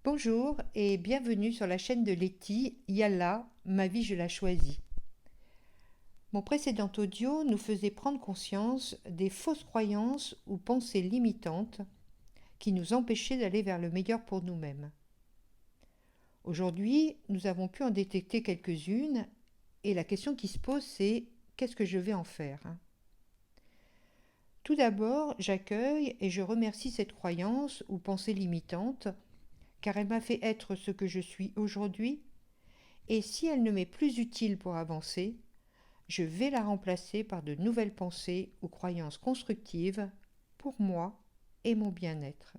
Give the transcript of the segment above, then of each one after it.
Bonjour et bienvenue sur la chaîne de Letty, Yalla, ma vie je la choisis. Mon précédent audio nous faisait prendre conscience des fausses croyances ou pensées limitantes qui nous empêchaient d'aller vers le meilleur pour nous-mêmes. Aujourd'hui, nous avons pu en détecter quelques-unes et la question qui se pose c'est qu'est-ce que je vais en faire? Tout d'abord, j'accueille et je remercie cette croyance ou pensée limitante car elle m'a fait être ce que je suis aujourd'hui, et si elle ne m'est plus utile pour avancer, je vais la remplacer par de nouvelles pensées ou croyances constructives pour moi et mon bien-être.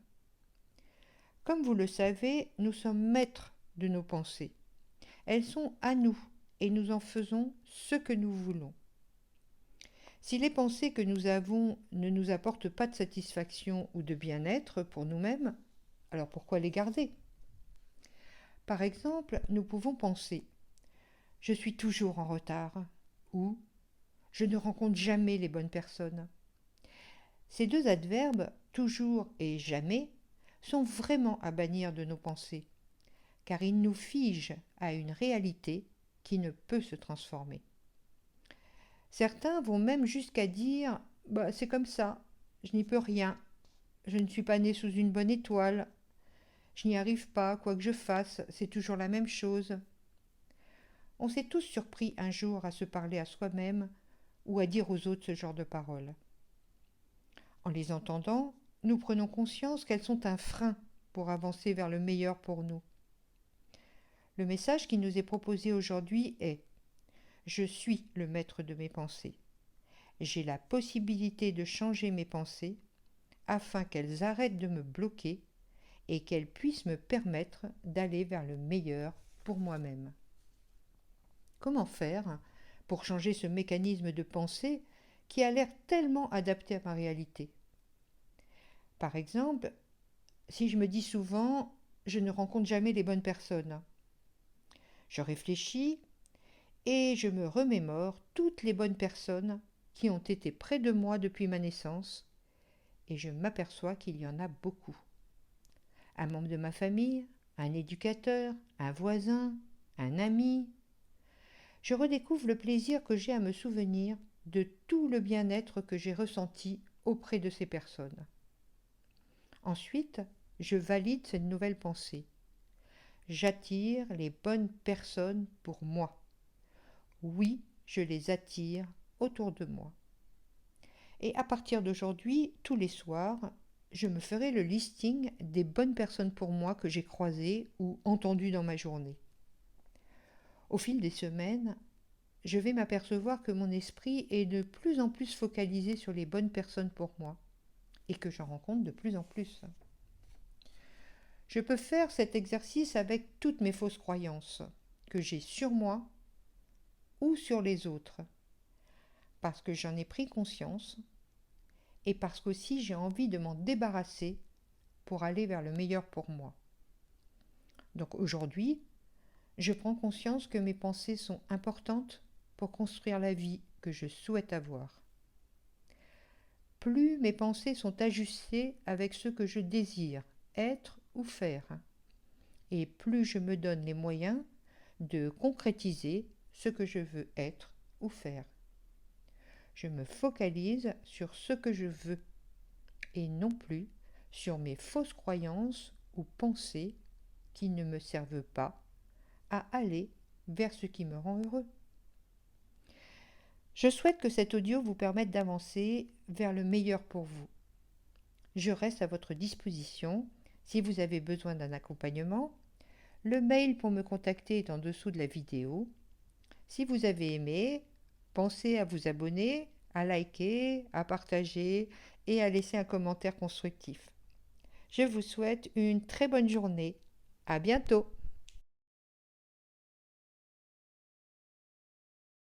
Comme vous le savez, nous sommes maîtres de nos pensées. Elles sont à nous et nous en faisons ce que nous voulons. Si les pensées que nous avons ne nous apportent pas de satisfaction ou de bien-être pour nous-mêmes, alors pourquoi les garder? Par exemple, nous pouvons penser « je suis toujours en retard » ou « je ne rencontre jamais les bonnes personnes ». Ces deux adverbes, toujours et jamais, sont vraiment à bannir de nos pensées, car ils nous figent à une réalité qui ne peut se transformer. Certains vont même jusqu'à dire « c'est comme ça, je n'y peux rien, je ne suis pas né sous une bonne étoile, je n'y arrive pas, quoi que je fasse, c'est toujours la même chose ». On s'est tous surpris un jour à se parler à soi-même ou à dire aux autres ce genre de paroles. En les entendant, nous prenons conscience qu'elles sont un frein pour avancer vers le meilleur pour nous. Le message qui nous est proposé aujourd'hui est « Je suis le maître de mes pensées. J'ai la possibilité de changer mes pensées afin qu'elles arrêtent de me bloquer et qu'elles puissent me permettre d'aller vers le meilleur pour moi-même. » Comment faire pour changer ce mécanisme de pensée qui a l'air tellement adapté à ma réalité? Par exemple, si je me dis souvent « je ne rencontre jamais les bonnes personnes », je réfléchis et je me remémore toutes les bonnes personnes qui ont été près de moi depuis ma naissance et je m'aperçois qu'il y en a beaucoup. Un membre de ma famille, un éducateur, un voisin, un ami. Je redécouvre le plaisir que j'ai à me souvenir de tout le bien-être que j'ai ressenti auprès de ces personnes. Ensuite, je valide cette nouvelle pensée. J'attire les bonnes personnes pour moi. Oui, je les attire autour de moi. Et à partir d'aujourd'hui, tous les soirs, je me ferai le listing des bonnes personnes pour moi que j'ai croisées ou entendues dans ma journée. Au fil des semaines, je vais m'apercevoir que mon esprit est de plus en plus focalisé sur les bonnes personnes pour moi et que j'en rencontre de plus en plus. Je peux faire cet exercice avec toutes mes fausses croyances que j'ai sur moi ou sur les autres, parce que j'en ai pris conscience et parce qu'aussi j'ai envie de m'en débarrasser pour aller vers le meilleur pour moi. Donc aujourd'hui, je prends conscience que mes pensées sont importantes pour construire la vie que je souhaite avoir. Plus mes pensées sont ajustées avec ce que je désire être ou faire, et plus je me donne les moyens de concrétiser ce que je veux être ou faire. Je me focalise sur ce que je veux et non plus sur mes fausses croyances ou pensées qui ne me servent pas à aller vers ce qui me rend heureux. Je souhaite que cet audio vous permette d'avancer vers le meilleur pour vous. Je reste à votre disposition si vous avez besoin d'un accompagnement. Le mail pour me contacter est en dessous de la vidéo. Si vous avez aimé, pensez à vous abonner, à liker, à partager et à laisser un commentaire constructif. Je vous souhaite une très bonne journée. À bientôt!